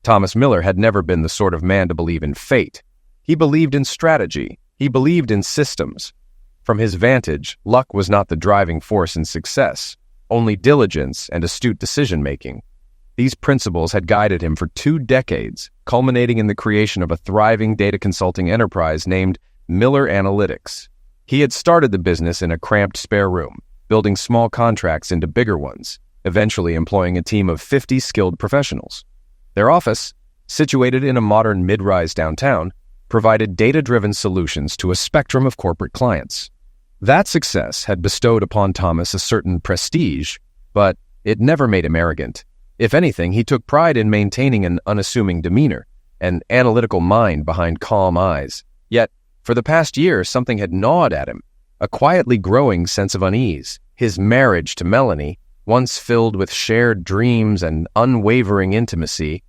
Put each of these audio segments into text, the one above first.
Thomas Miller had never been the sort of man to believe in fate. He believed in strategy. He believed in systems. From his vantage, luck was not the driving force in success, only diligence and astute decision-making. These principles had guided him for 2 decades, culminating in the creation of a thriving data consulting enterprise named Miller Analytics. He had started the business in a cramped spare room, building small contracts into bigger ones, eventually employing a team of 50 skilled professionals. Their office, situated in a modern mid-rise downtown, provided data-driven solutions to a spectrum of corporate clients. That success had bestowed upon Thomas a certain prestige, but it never made him arrogant. If anything, he took pride in maintaining an unassuming demeanor, an analytical mind behind calm eyes. Yet, for the past year, something had gnawed at him, a quietly growing sense of unease. His marriage to Melanie, once filled with shared dreams and unwavering intimacy,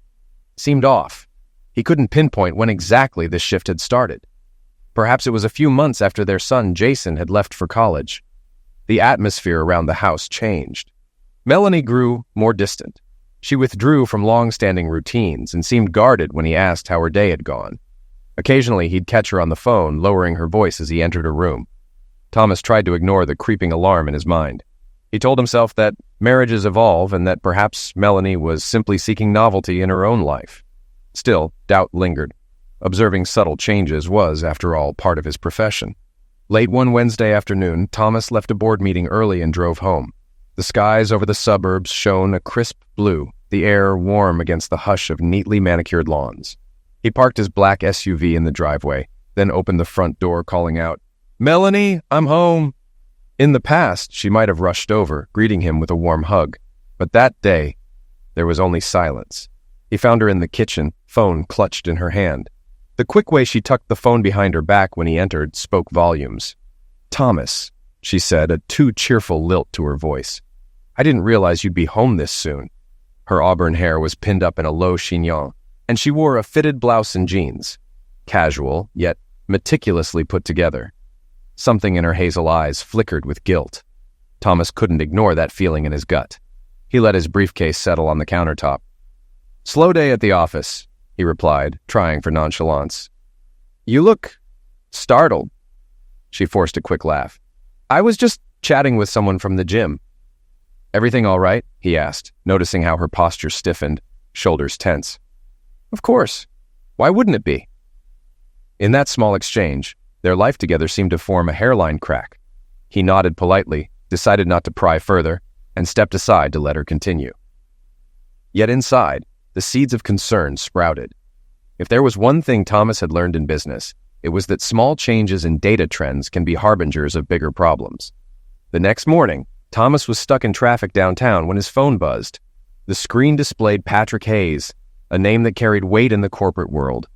seemed off. He couldn't pinpoint when exactly this shift had started. Perhaps it was a few months after their son Jason had left for college. The atmosphere around the house changed. Melanie grew more distant. She withdrew from long-standing routines and seemed guarded when he asked how her day had gone. Occasionally, he'd catch her on the phone, lowering her voice as he entered her room. Thomas tried to ignore the creeping alarm in his mind. He told himself that marriages evolve and that perhaps Melanie was simply seeking novelty in her own life. Still, doubt lingered. Observing subtle changes was, after all, part of his profession. Late one Wednesday afternoon, Thomas left a board meeting early and drove home. The skies over the suburbs shone a crisp blue, the air warm against the hush of neatly manicured lawns. He parked his black SUV in the driveway, then opened the front door, calling out, "Melanie, I'm home." In the past, she might have rushed over, greeting him with a warm hug. But that day, there was only silence. He found her in the kitchen, phone clutched in her hand. The quick way she tucked the phone behind her back when he entered spoke volumes. "Thomas," she said, a too cheerful lilt to her voice. "I didn't realize you'd be home this soon." Her auburn hair was pinned up in a low chignon, and she wore a fitted blouse and jeans. Casual, yet meticulously put together. Something in her hazel eyes flickered with guilt. Thomas couldn't ignore that feeling in his gut. He let his briefcase settle on the countertop. "Slow day at the office," he replied, trying for nonchalance. "You look startled." She forced a quick laugh. "I was just chatting with someone from the gym." "Everything all right?" he asked, noticing how her posture stiffened, shoulders tense. "Of course. Why wouldn't it be?" In that small exchange, their life together seemed to form a hairline crack. He nodded politely, decided not to pry further, and stepped aside to let her continue. Yet inside, the seeds of concern sprouted. If there was one thing Thomas had learned in business, it was that small changes in data trends can be harbingers of bigger problems. The next morning, Thomas was stuck in traffic downtown when his phone buzzed. The screen displayed Patrick Hayes, a name that carried weight in the corporate world.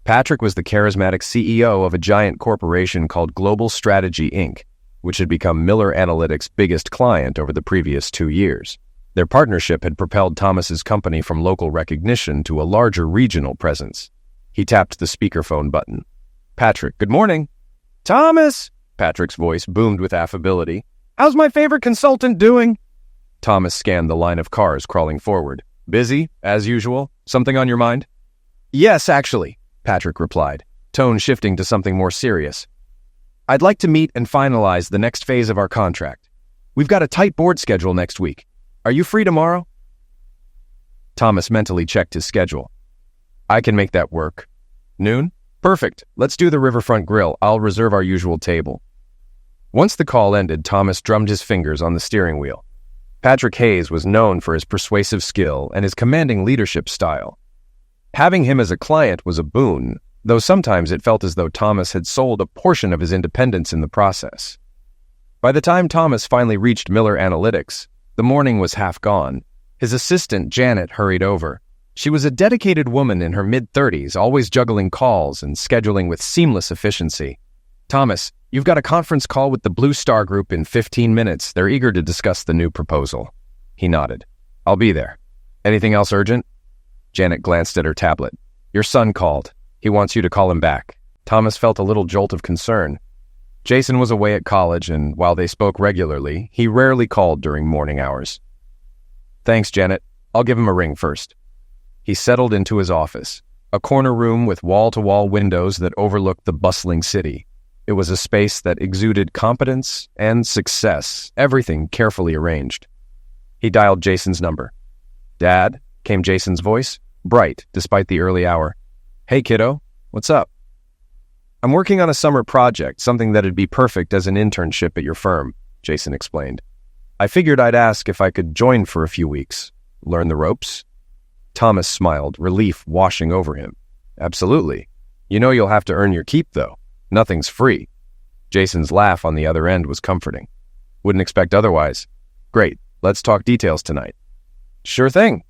Patrick was the charismatic CEO of a giant corporation called Global Strategy, Inc., which had become Miller Analytics' biggest client over the previous 2 years. Their partnership had propelled Thomas's company from local recognition to a larger regional presence. He tapped the speakerphone button. "Patrick, good morning." "Thomas!" Patrick's voice boomed with affability. "How's my favorite consultant doing?" Thomas scanned the line of cars crawling forward. "Busy, as usual? Something on your mind?" "Yes, actually," Patrick replied, tone shifting to something more serious. "I'd like to meet and finalize the next phase of our contract. We've got a tight board schedule next week. Are you free tomorrow?" Thomas mentally checked his schedule. "I can make that work. Noon? Perfect. Let's do the Riverfront Grill. I'll reserve our usual table." Once the call ended, Thomas drummed his fingers on the steering wheel. Patrick Hayes was known for his persuasive skill and his commanding leadership style. Having him as a client was a boon, though sometimes it felt as though Thomas had sold a portion of his independence in the process. By the time Thomas finally reached Miller Analytics, the morning was half gone. His assistant, Janet, hurried over. She was a dedicated woman in her mid-30s, always juggling calls and scheduling with seamless efficiency. "Thomas, you've got a conference call with the Blue Star Group in 15 minutes. They're eager to discuss the new proposal." He nodded. "I'll be there. Anything else urgent?" Janet glanced at her tablet. "Your son called. He wants you to call him back." Thomas felt a little jolt of concern. Jason was away at college, and while they spoke regularly, he rarely called during morning hours. "Thanks, Janet. I'll give him a ring first." He settled into his office, a corner room with wall-to-wall windows that overlooked the bustling city. It was a space that exuded competence and success, everything carefully arranged. He dialed Jason's number. "Dad," came Jason's voice, bright despite the early hour. "Hey, kiddo, what's up?" "I'm working on a summer project, something that'd be perfect as an internship at your firm," Jason explained. "I figured I'd ask if I could join for a few weeks. Learn the ropes?" Thomas smiled, relief washing over him. "Absolutely. You know you'll have to earn your keep, though. Nothing's free." Jason's laugh on the other end was comforting. "Wouldn't expect otherwise. Great, let's talk details tonight." "Sure thing."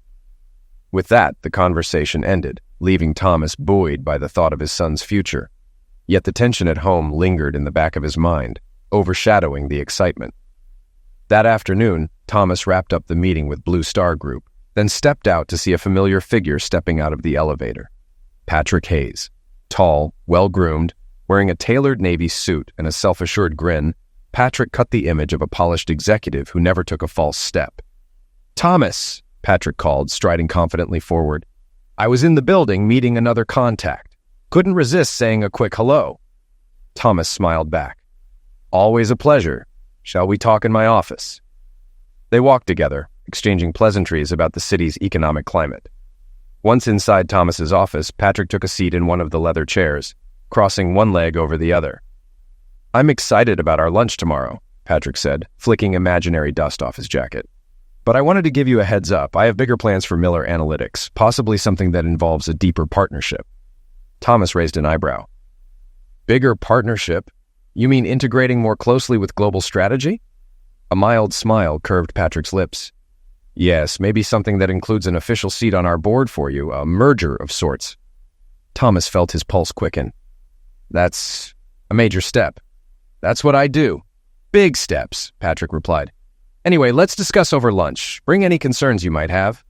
With that, the conversation ended, leaving Thomas buoyed by the thought of his son's future. Yet the tension at home lingered in the back of his mind, overshadowing the excitement. That afternoon, Thomas wrapped up the meeting with Blue Star Group, then stepped out to see a familiar figure stepping out of the elevator. Patrick Hayes. Tall, well-groomed, wearing a tailored navy suit and a self-assured grin, Patrick cut the image of a polished executive who never took a false step. "Thomas," Patrick called, striding confidently forward. "I was in the building meeting another contact. Couldn't resist saying a quick hello." Thomas smiled back. "Always a pleasure. Shall we talk in my office?" They walked together, exchanging pleasantries about the city's economic climate. Once inside Thomas's office, Patrick took a seat in one of the leather chairs, crossing one leg over the other. "I'm excited about our lunch tomorrow," Patrick said, flicking imaginary dust off his jacket. "But I wanted to give you a heads up. I have bigger plans for Miller Analytics, possibly something that involves a deeper partnership." Thomas raised an eyebrow. "Bigger partnership? You mean integrating more closely with global strategy?" A mild smile curved Patrick's lips. "Yes, maybe something that includes an official seat on our board for you, a merger of sorts." Thomas felt his pulse quicken. "That's a major step." "That's what I do. Big steps," Patrick replied. "Anyway, let's discuss over lunch. Bring any concerns you might have."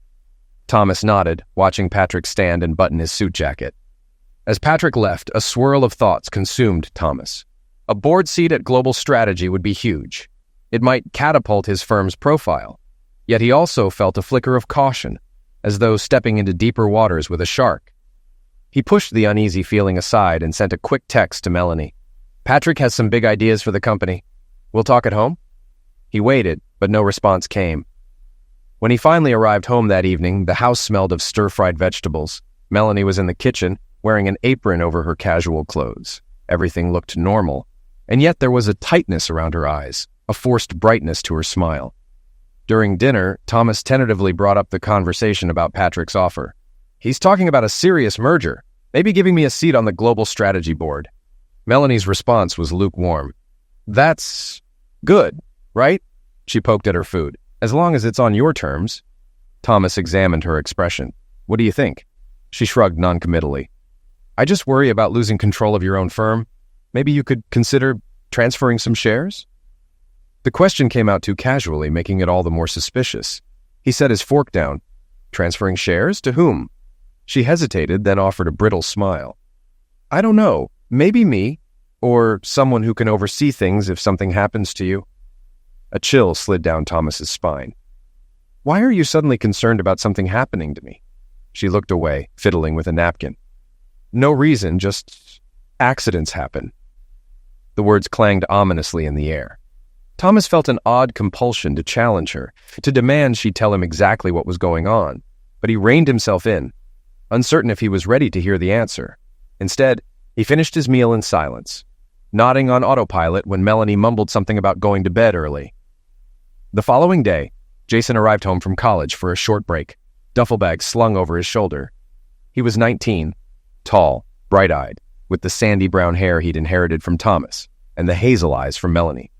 Thomas nodded, watching Patrick stand and button his suit jacket. As Patrick left, a swirl of thoughts consumed Thomas. A board seat at Global Strategy would be huge. It might catapult his firm's profile. Yet he also felt a flicker of caution, as though stepping into deeper waters with a shark. He pushed the uneasy feeling aside and sent a quick text to Melanie. "Patrick has some big ideas for the company. We'll talk at home?" He waited, but no response came. When he finally arrived home that evening, the house smelled of stir-fried vegetables. Melanie was in the kitchen, wearing an apron over her casual clothes. Everything looked normal, and yet there was a tightness around her eyes, a forced brightness to her smile. During dinner, Thomas tentatively brought up the conversation about Patrick's offer. "He's talking about a serious merger, maybe giving me a seat on the global strategy board." Melanie's response was lukewarm. "That's good, right?" She poked at her food. "As long as it's on your terms." Thomas examined her expression. "What do you think?" She shrugged noncommittally. "I just worry about losing control of your own firm. Maybe you could consider transferring some shares?" The question came out too casually, making it all the more suspicious. He set his fork down. "Transferring shares? To whom?" She hesitated, then offered a brittle smile. "I don't know. Maybe me, or someone who can oversee things if something happens to you." A chill slid down Thomas's spine. "Why are you suddenly concerned about something happening to me?" She looked away, fiddling with a napkin. "No reason, just accidents happen." The words clanged ominously in the air. Thomas felt an odd compulsion to challenge her, to demand she tell him exactly what was going on, but he reined himself in, uncertain if he was ready to hear the answer. Instead, he finished his meal in silence, nodding on autopilot when Melanie mumbled something about going to bed early. The following day, Jason arrived home from college for a short break, duffel bag slung over his shoulder. He was 19, tall, bright-eyed, with the sandy brown hair he'd inherited from Thomas, and the hazel eyes from Melanie.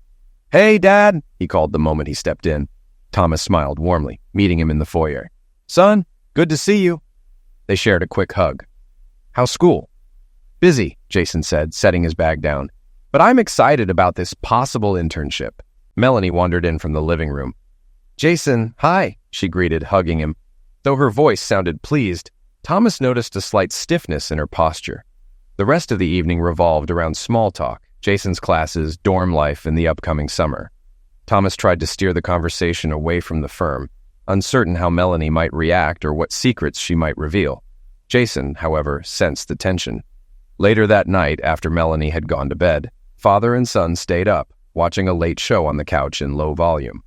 "Hey, Dad," he called the moment he stepped in. Thomas smiled warmly, meeting him in the foyer. "Son, good to see you." They shared a quick hug. "How's school?" "Busy," Jason said, setting his bag down. "But I'm excited about this possible internship." Melanie wandered in from the living room. "Jason, hi," she greeted, hugging him. Though her voice sounded pleased, Thomas noticed a slight stiffness in her posture. The rest of the evening revolved around small talk, Jason's classes, dorm life, and the upcoming summer. Thomas tried to steer the conversation away from the firm, uncertain how Melanie might react or what secrets she might reveal. Jason, however, sensed the tension. Later that night, after Melanie had gone to bed, father and son stayed up, watching a late show on the couch in low volume.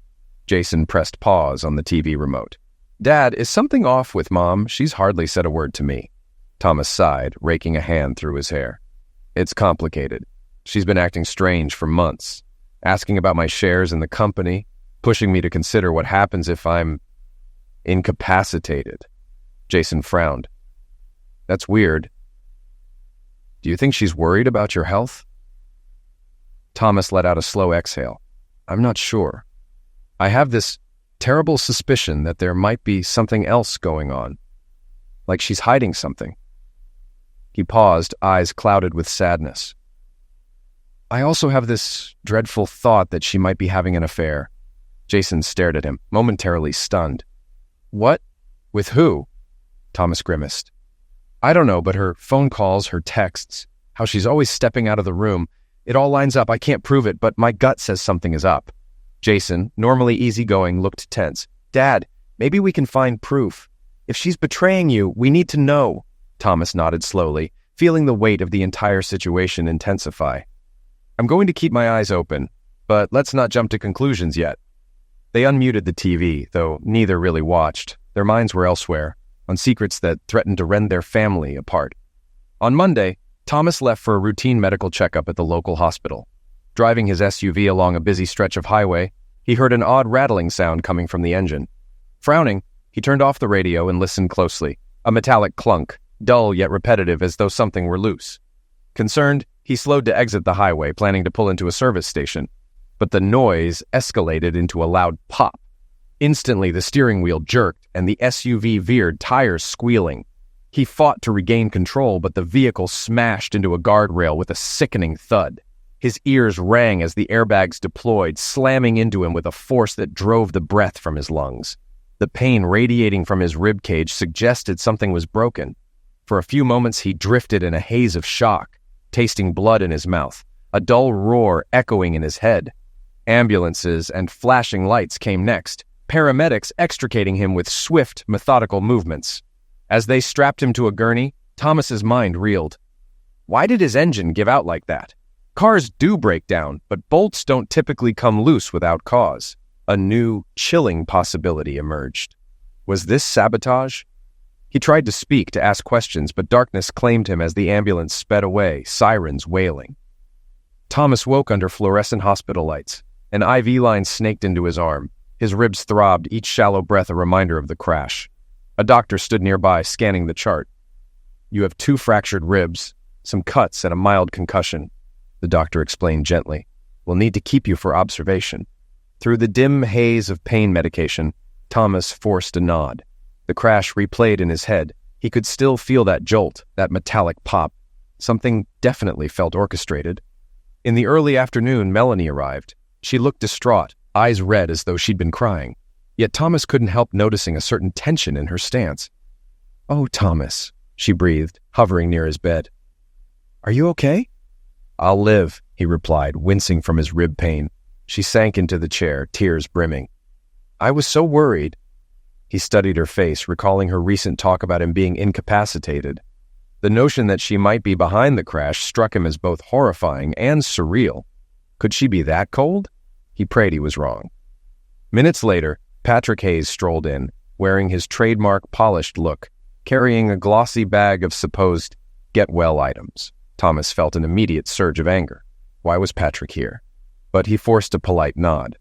Jason pressed pause on the TV remote. "Dad, is something off with Mom? She's hardly said a word to me." Thomas sighed, raking a hand through his hair. "It's complicated. She's been acting strange for months, asking about my shares in the company, pushing me to consider what happens if I'm incapacitated." Jason frowned. "That's weird. Do you think she's worried about your health?" Thomas let out a slow exhale. "I'm not sure. I have this terrible suspicion that there might be something else going on, like she's hiding something." He paused, eyes clouded with sadness. "I also have this dreadful thought that she might be having an affair." Jason stared at him, momentarily stunned. "What? With who?" Thomas grimaced. "I don't know, but her phone calls, her texts, how she's always stepping out of the room, it all lines up. I can't prove it, but my gut says something is up." Jason, normally easygoing, looked tense. "Dad, maybe we can find proof. If she's betraying you, we need to know." Thomas nodded slowly, feeling the weight of the entire situation intensify. "I'm going to keep my eyes open, but let's not jump to conclusions yet." They unmuted the TV, though neither really watched. Their minds were elsewhere, on secrets that threatened to rend their family apart. On Monday, Thomas left for a routine medical checkup at the local hospital. Driving his SUV along a busy stretch of highway, he heard an odd rattling sound coming from the engine. Frowning, he turned off the radio and listened closely. A metallic clunk, dull yet repetitive as though something were loose. Concerned, he slowed to exit the highway, planning to pull into a service station. But the noise escalated into a loud pop. Instantly, the steering wheel jerked and the SUV veered, tires squealing. He fought to regain control, but the vehicle smashed into a guardrail with a sickening thud. His ears rang as the airbags deployed, slamming into him with a force that drove the breath from his lungs. The pain radiating from his ribcage suggested something was broken. For a few moments, he drifted in a haze of shock, tasting blood in his mouth, a dull roar echoing in his head. Ambulances and flashing lights came next, paramedics extricating him with swift, methodical movements. As they strapped him to a gurney, Thomas's mind reeled. Why did his engine give out like that? Cars do break down, but bolts don't typically come loose without cause. A new, chilling possibility emerged. Was this sabotage? He tried to speak, to ask questions, but darkness claimed him as the ambulance sped away, sirens wailing. Thomas woke under fluorescent hospital lights. An IV line snaked into his arm. His ribs throbbed, each shallow breath a reminder of the crash. A doctor stood nearby, scanning the chart. "You have 2 fractured ribs, some cuts, and a mild concussion," the doctor explained gently. "We'll need to keep you for observation." Through the dim haze of pain medication, Thomas forced a nod. The crash replayed in his head. He could still feel that jolt, that metallic pop. Something definitely felt orchestrated. In the early afternoon, Melanie arrived. She looked distraught, eyes red as though she'd been crying. Yet Thomas couldn't help noticing a certain tension in her stance. "Oh, Thomas," she breathed, hovering near his bed. "Are you okay?" "I'll live," he replied, wincing from his rib pain. She sank into the chair, tears brimming. "I was so worried." He studied her face, recalling her recent talk about him being incapacitated. The notion that she might be behind the crash struck him as both horrifying and surreal. Could she be that cold? He prayed he was wrong. Minutes later, Patrick Hayes strolled in, wearing his trademark polished look, carrying a glossy bag of supposed get-well items. Thomas felt an immediate surge of anger. Why was Patrick here? But he forced a polite nod.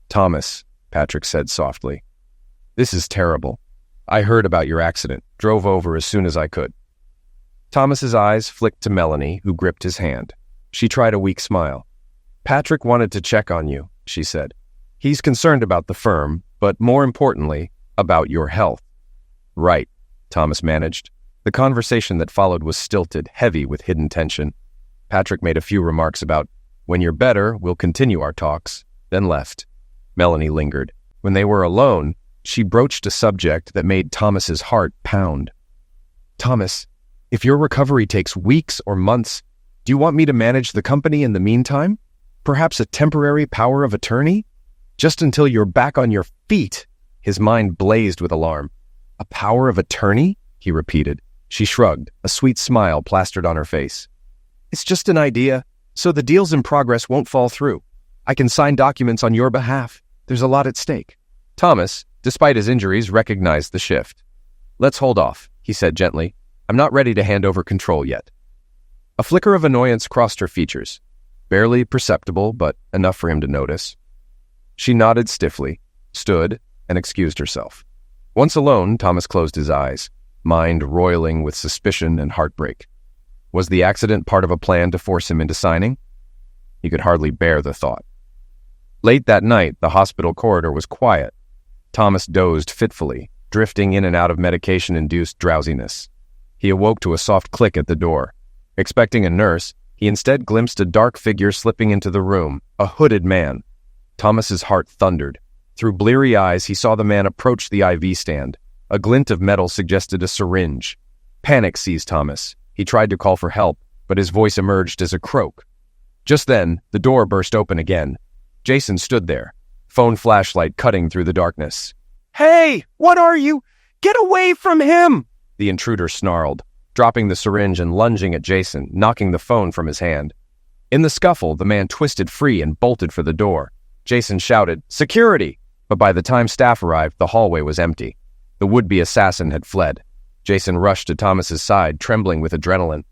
"Thomas," Patrick said softly, "this is terrible. I heard about your accident, drove over as soon as I could." Thomas's eyes flicked to Melanie, who gripped his hand. She tried a weak smile. "Patrick wanted to check on you," she said. "He's concerned about the firm, but more importantly, about your health." "Right," Thomas managed. The conversation that followed was stilted, heavy with hidden tension. Patrick made a few remarks about, "When you're better, we'll continue our talks," then left. Melanie lingered. When they were alone, she broached a subject that made Thomas's heart pound. "Thomas, if your recovery takes weeks or months, do you want me to manage the company in the meantime? Perhaps a temporary power of attorney? Just until you're back on your feet." His mind blazed with alarm. A power of attorney? He repeated. She shrugged, a sweet smile plastered on her face. It's just an idea, so the deals in progress won't fall through. I can sign documents on your behalf. There's a lot at stake. Thomas, despite his injuries, recognized the shift. Let's hold off, he said gently. I'm not ready to hand over control yet. A flicker of annoyance crossed her features. Barely perceptible, but enough for him to notice. She nodded stiffly, stood, and excused herself. Once alone, Thomas closed his eyes, mind roiling with suspicion and heartbreak. Was the accident part of a plan to force him into signing? He could hardly bear the thought. Late that night, the hospital corridor was quiet. Thomas dozed fitfully, drifting in and out of medication-induced drowsiness. He awoke to a soft click at the door. Expecting a nurse, he instead glimpsed a dark figure slipping into the room, a hooded man. Thomas's heart thundered. Through bleary eyes, he saw the man approach the IV stand. A glint of metal suggested a syringe. Panic seized Thomas. He tried to call for help, but his voice emerged as a croak. Just then, the door burst open again. Jason stood there, phone flashlight cutting through the darkness. "Hey, what are you? Get away from him!" the intruder snarled, dropping the syringe and lunging at Jason, knocking the phone from his hand. In the scuffle, the man twisted free and bolted for the door. Jason shouted, "Security!" But by the time staff arrived, the hallway was empty. The would-be assassin had fled. Jason rushed to Thomas's side, trembling with adrenaline.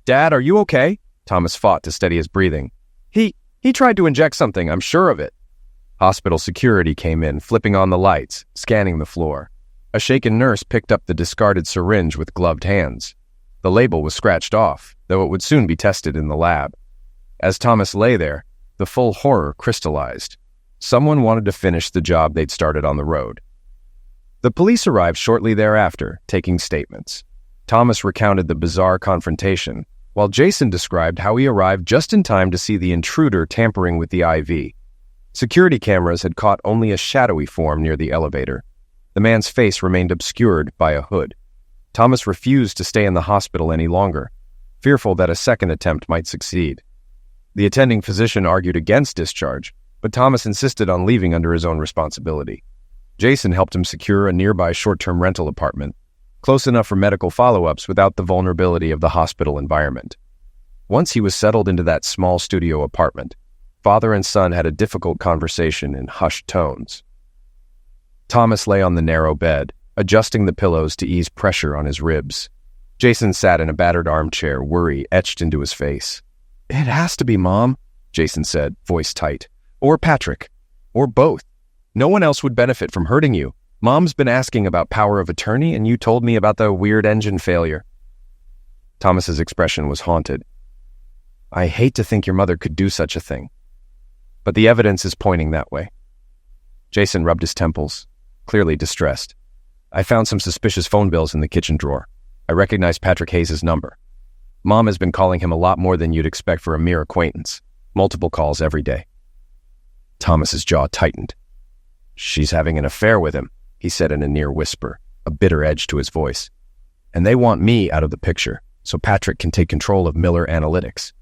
"Dad, are you okay?" Thomas fought to steady his breathing. He tried to inject something, I'm sure of it." Hospital security came in, flipping on the lights, scanning the floor. A shaken nurse picked up the discarded syringe with gloved hands. The label was scratched off, though it would soon be tested in the lab. As Thomas lay there, the full horror crystallized. Someone wanted to finish the job they'd started on the road. The police arrived shortly thereafter, taking statements. Thomas recounted the bizarre confrontation, while Jason described how he arrived just in time to see the intruder tampering with the IV. Security cameras had caught only a shadowy form near the elevator. The man's face remained obscured by a hood. Thomas refused to stay in the hospital any longer, fearful that a second attempt might succeed. The attending physician argued against discharge, but Thomas insisted on leaving under his own responsibility. Jason helped him secure a nearby short-term rental apartment, close enough for medical follow-ups without the vulnerability of the hospital environment. Once he was settled into that small studio apartment, father and son had a difficult conversation in hushed tones. Thomas lay on the narrow bed, adjusting the pillows to ease pressure on his ribs. Jason sat in a battered armchair, worry etched into his face. "It has to be Mom," Jason said, voice tight. "Or Patrick. Or both. No one else would benefit from hurting you. Mom's been asking about power of attorney, and you told me about the weird engine failure." Thomas's expression was haunted. "I hate to think your mother could do such a thing, but the evidence is pointing that way." Jason rubbed his temples, clearly distressed. "I found some suspicious phone bills in the kitchen drawer. I recognized Patrick Hayes' number. Mom has been calling him a lot more than you'd expect for a mere acquaintance. Multiple calls every day." Thomas's jaw tightened. "She's having an affair with him," he said in a near whisper, a bitter edge to his voice. "And they want me out of the picture, so Patrick can take control of Miller Analytics,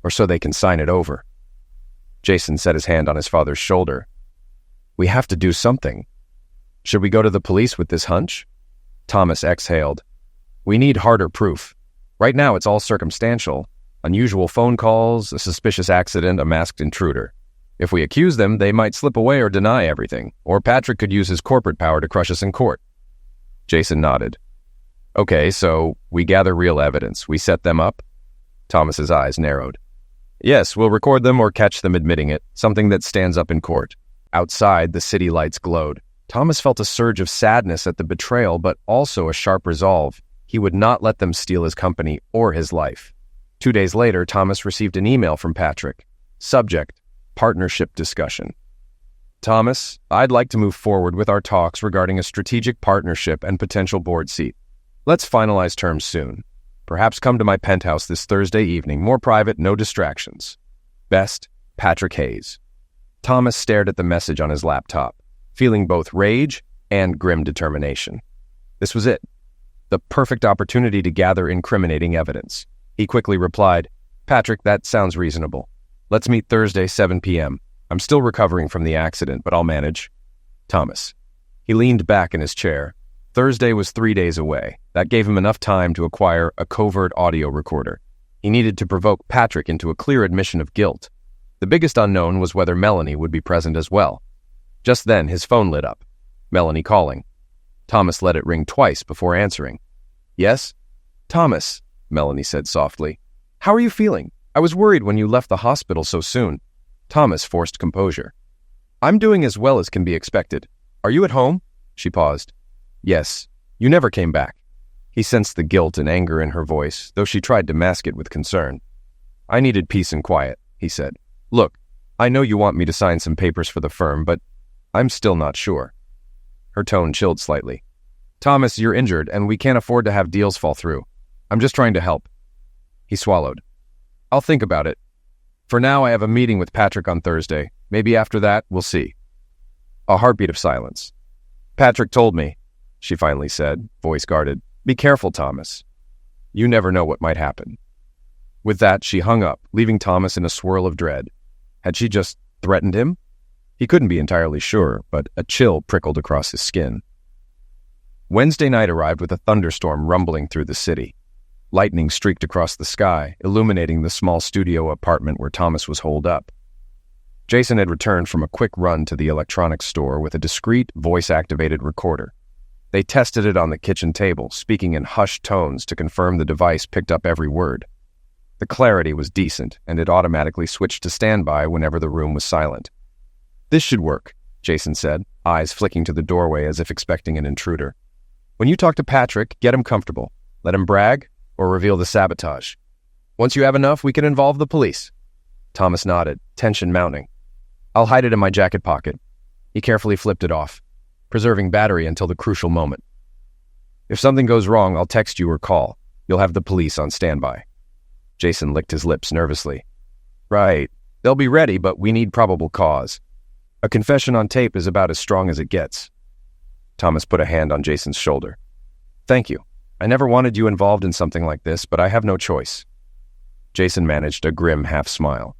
or so they can sign it over." Jason set his hand on his father's shoulder. "We have to do something. Should we go to the police with this hunch?" Thomas exhaled. "We need harder proof. Right now it's all circumstantial. Unusual phone calls, a suspicious accident, a masked intruder. If we accuse them, they might slip away or deny everything, or Patrick could use his corporate power to crush us in court." Jason nodded. "Okay, so we gather real evidence. We set them up?" Thomas's eyes narrowed. "Yes, we'll record them or catch them admitting it, something that stands up in court." Outside, the city lights glowed. Thomas felt a surge of sadness at the betrayal, but also a sharp resolve. He would not let them steal his company or his life. 2 days later, Thomas received an email from Patrick. Subject: partnership discussion. "Thomas, I'd like to move forward with our talks regarding a strategic partnership and potential board seat. Let's finalize terms soon. Perhaps come to my penthouse this Thursday evening, more private, no distractions. Best, Patrick Hayes." Thomas stared at the message on his laptop, feeling both rage and grim determination. This was it. The perfect opportunity to gather incriminating evidence. He quickly replied, "Patrick, that sounds reasonable. Let's meet Thursday, 7 p.m. I'm still recovering from the accident, but I'll manage." Thomas. He leaned back in his chair. Thursday was 3 days away. That gave him enough time to acquire a covert audio recorder. He needed to provoke Patrick into a clear admission of guilt. The biggest unknown was whether Melanie would be present as well. Just then, his phone lit up. Melanie calling. Thomas let it ring twice before answering. "Yes?" "Thomas," Melanie said softly. "How are you feeling? I was worried when you left the hospital so soon." Thomas forced composure. "I'm doing as well as can be expected. Are you at home?" She paused. "Yes. You never came back." He sensed the guilt and anger in her voice, though she tried to mask it with concern. "I needed peace and quiet," he said. "Look, I know you want me to sign some papers for the firm, but I'm still not sure." Her tone chilled slightly. "Thomas, you're injured, and we can't afford to have deals fall through. I'm just trying to help." He swallowed. "I'll think about it. For now, I have a meeting with Patrick on Thursday. Maybe after that, we'll see." A heartbeat of silence. "Patrick told me," she finally said, voice guarded. "Be careful, Thomas. You never know what might happen." With that, she hung up, leaving Thomas in a swirl of dread. Had she just threatened him? He couldn't be entirely sure, but a chill prickled across his skin. Wednesday night arrived with a thunderstorm rumbling through the city. Lightning streaked across the sky, illuminating the small studio apartment where Thomas was holed up. Jason had returned from a quick run to the electronics store with a discreet, voice-activated recorder. They tested it on the kitchen table, speaking in hushed tones to confirm the device picked up every word. The clarity was decent, and it automatically switched to standby whenever the room was silent. "This should work," Jason said, eyes flicking to the doorway as if expecting an intruder. "When you talk to Patrick, get him comfortable. Let him brag or reveal the sabotage. Once you have enough, we can involve the police." Thomas nodded, tension mounting. "I'll hide it in my jacket pocket." He carefully flipped it off, preserving battery until the crucial moment. "If something goes wrong, I'll text you or call. You'll have the police on standby." Jason licked his lips nervously. "Right. They'll be ready, but we need probable cause. A confession on tape is about as strong as it gets." Thomas put a hand on Jason's shoulder. "Thank you. I never wanted you involved in something like this, but I have no choice." Jason managed a grim half-smile.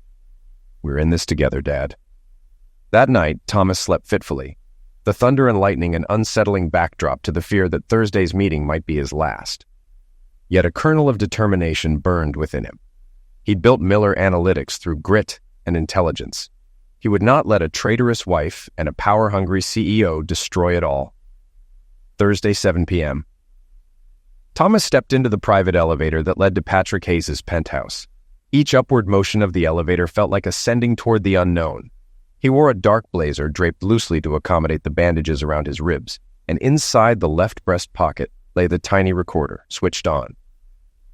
"We're in this together, Dad." That night, Thomas slept fitfully. The thunder and lightning an unsettling backdrop to the fear that Thursday's meeting might be his last. Yet a kernel of determination burned within him. He'd built Miller Analytics through grit and intelligence. He would not let a traitorous wife and a power-hungry CEO destroy it all. Thursday, 7 p.m. Thomas stepped into the private elevator that led to Patrick Hayes' penthouse. Each upward motion of the elevator felt like ascending toward the unknown. He wore a dark blazer draped loosely to accommodate the bandages around his ribs, and inside the left breast pocket lay the tiny recorder, switched on.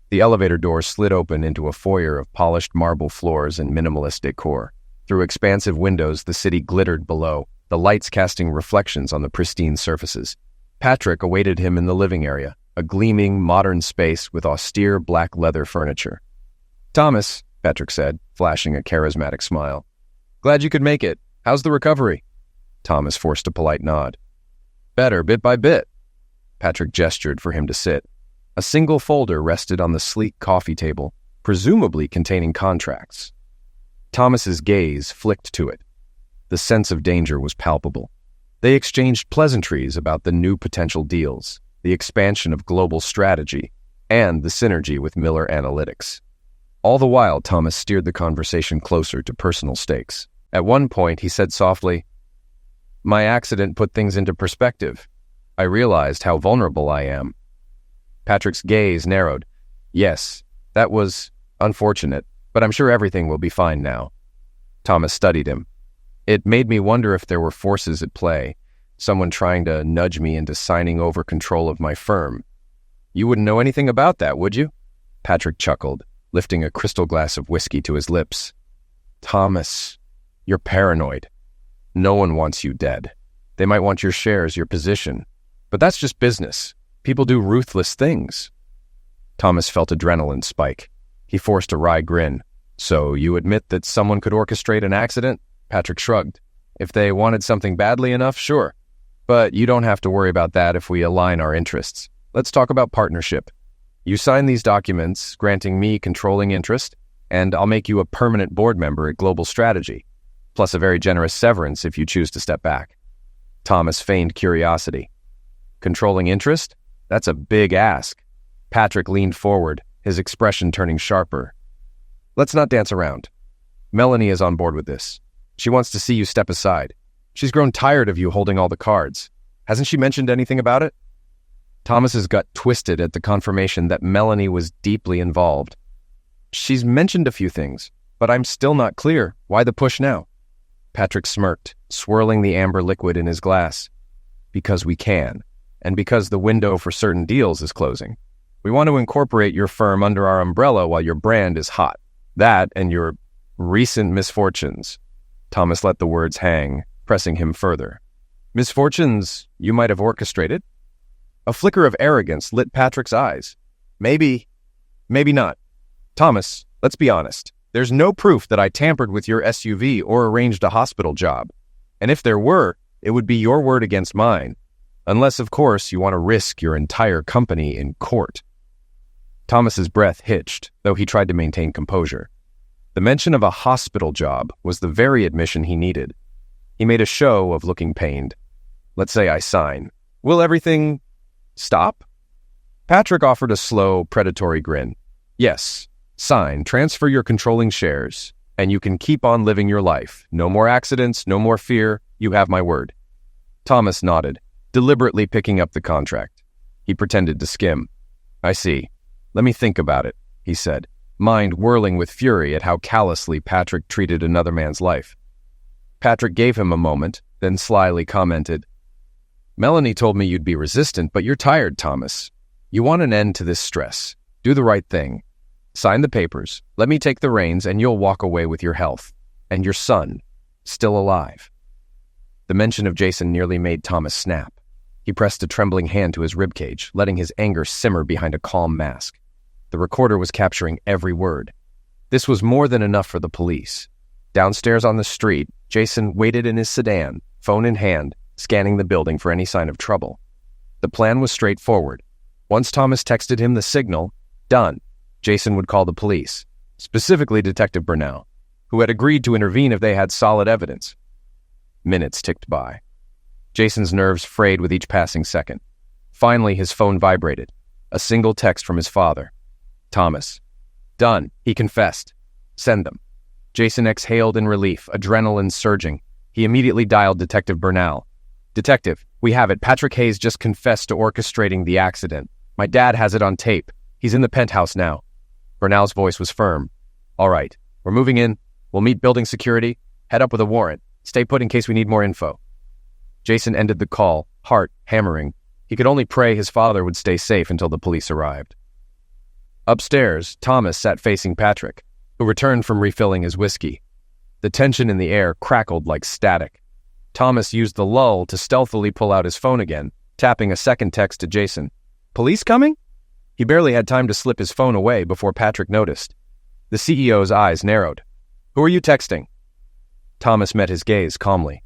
The elevator door slid open into a foyer of polished marble floors and minimalist decor. Through expansive windows, the city glittered below, the lights casting reflections on the pristine surfaces. Patrick awaited him in the living area, a gleaming, modern space with austere black leather furniture. "Thomas," Patrick said, flashing a charismatic smile. "Glad you could make it. How's the recovery?" Thomas forced a polite nod. "Better, bit by bit." Patrick gestured for him to sit. A single folder rested on the sleek coffee table, presumably containing contracts. Thomas's gaze flicked to it. The sense of danger was palpable. They exchanged pleasantries about the new potential deals, the expansion of global strategy, and the synergy with Miller Analytics. All the while, Thomas steered the conversation closer to personal stakes. At one point, he said softly, "My accident put things into perspective. I realized how vulnerable I am." Patrick's gaze narrowed. "Yes, that was unfortunate, but I'm sure everything will be fine now." Thomas studied him. "It made me wonder if there were forces at play, someone trying to nudge me into signing over control of my firm." "You wouldn't know anything about that, would you?" Patrick chuckled, lifting a crystal glass of whiskey to his lips. "Thomas, you're paranoid. No one wants you dead. They might want your shares, your position. But that's just business. People do ruthless things." Thomas felt adrenaline spike. He forced a wry grin. "So you admit that someone could orchestrate an accident?" Patrick shrugged. "If they wanted something badly enough, sure. But you don't have to worry about that if we align our interests. Let's talk about partnership. You sign these documents, granting me controlling interest, and I'll make you a permanent board member at Global Strategy, plus a very generous severance if you choose to step back." Thomas feigned curiosity. Controlling interest? That's a big ask. Patrick leaned forward, his expression turning sharper. Let's not dance around. Melanie is on board with this. She wants to see you step aside. She's grown tired of you holding all the cards. Hasn't she mentioned anything about it? Thomas's gut twisted at the confirmation that Melanie was deeply involved. She's mentioned a few things, but I'm still not clear. Why the push now? Patrick smirked, swirling the amber liquid in his glass. Because we can, and because the window for certain deals is closing. We want to incorporate your firm under our umbrella while your brand is hot. That and your recent misfortunes. Thomas let the words hang, pressing him further. Misfortunes you might have orchestrated? A flicker of arrogance lit Patrick's eyes. Maybe not. Thomas, let's be honest. There's no proof that I tampered with your SUV or arranged a hospital job. And if there were, it would be your word against mine. Unless, of course, you want to risk your entire company in court. Thomas's breath hitched, though he tried to maintain composure. The mention of a hospital job was the very admission he needed. He made a show of looking pained. Let's say I sign. Will everything stop? Patrick offered a slow, predatory grin. Yes, sign, transfer your controlling shares, and you can keep on living your life. No more accidents, no more fear. You have my word. Thomas nodded, deliberately picking up the contract. He pretended to skim. I see. Let me think about it, he said, mind whirling with fury at how callously Patrick treated another man's life. Patrick gave him a moment, then slyly commented, Melanie told me you'd be resistant, but you're tired, Thomas. You want an end to this stress. Do the right thing. Sign the papers, let me take the reins, and you'll walk away with your health. And your son, still alive. The mention of Jason nearly made Thomas snap. He pressed a trembling hand to his ribcage, letting his anger simmer behind a calm mask. The recorder was capturing every word. This was more than enough for the police. Downstairs on the street, Jason waited in his sedan, phone in hand, scanning the building for any sign of trouble. The plan was straightforward. Once Thomas texted him the signal, done, Jason would call the police, specifically Detective Burnell, who had agreed to intervene if they had solid evidence. Minutes ticked by. Jason's nerves frayed with each passing second. Finally, his phone vibrated. A single text from his father. Thomas. Done. He confessed. Send them. Jason exhaled in relief, adrenaline surging. He immediately dialed Detective Burnell. Detective, we have it. Patrick Hayes just confessed to orchestrating the accident. My dad has it on tape. He's in the penthouse now. Burnell's voice was firm. All right. We're moving in. We'll meet building security. Head up with a warrant. Stay put in case we need more info. Jason ended the call, heart hammering. He could only pray his father would stay safe until the police arrived. Upstairs, Thomas sat facing Patrick, who returned from refilling his whiskey. The tension in the air crackled like static. Thomas used the lull to stealthily pull out his phone again, tapping a second text to Jason. Police coming? He barely had time to slip his phone away before Patrick noticed. The CEO's eyes narrowed. Who are you texting? Thomas met his gaze calmly.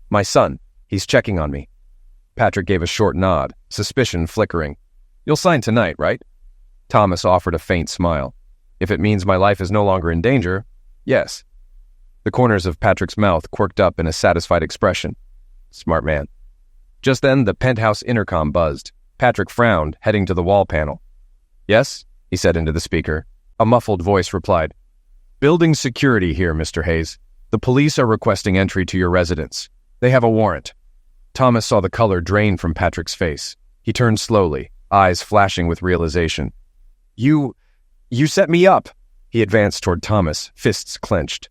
My son. He's checking on me. Patrick gave a short nod, suspicion flickering. You'll sign tonight, right? Thomas offered a faint smile. If it means my life is no longer in danger, yes. The corners of Patrick's mouth quirked up in a satisfied expression. Smart man. Just then, the penthouse intercom buzzed. Patrick frowned, heading to the wall panel. Yes, he said into the speaker. A muffled voice replied. Building security here, Mr. Hayes. The police are requesting entry to your residence. They have a warrant. Thomas saw the color drain from Patrick's face. He turned slowly, eyes flashing with realization. You set me up. He advanced toward Thomas, fists clenched.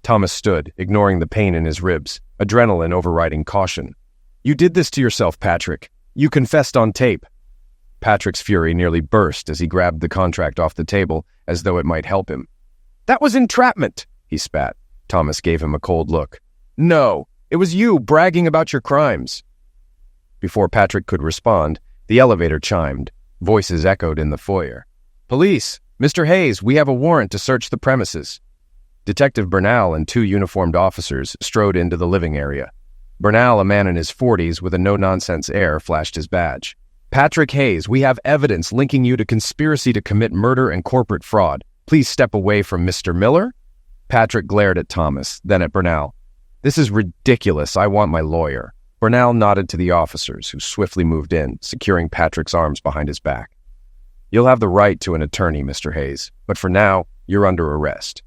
Thomas stood, ignoring the pain in his ribs, adrenaline overriding caution. You did this to yourself, Patrick. You confessed on tape. Patrick's fury nearly burst as he grabbed the contract off the table, as though it might help him. That was entrapment, he spat. Thomas gave him a cold look. No, it was you bragging about your crimes. Before Patrick could respond, the elevator chimed. Voices echoed in the foyer. Police! Mr. Hayes, we have a warrant to search the premises. Detective Burnell and two uniformed officers strode into the living area. Burnell, a man in his 40s with a no-nonsense air, flashed his badge. Patrick Hayes, we have evidence linking you to conspiracy to commit murder and corporate fraud. Please step away from Mr. Miller. Patrick glared at Thomas, then at Burnell. This is ridiculous. I want my lawyer. Bernal nodded to the officers, who swiftly moved in, securing Patrick's arms behind his back. "You'll have the right to an attorney, Mr. Hayes, but for now, you're under arrest."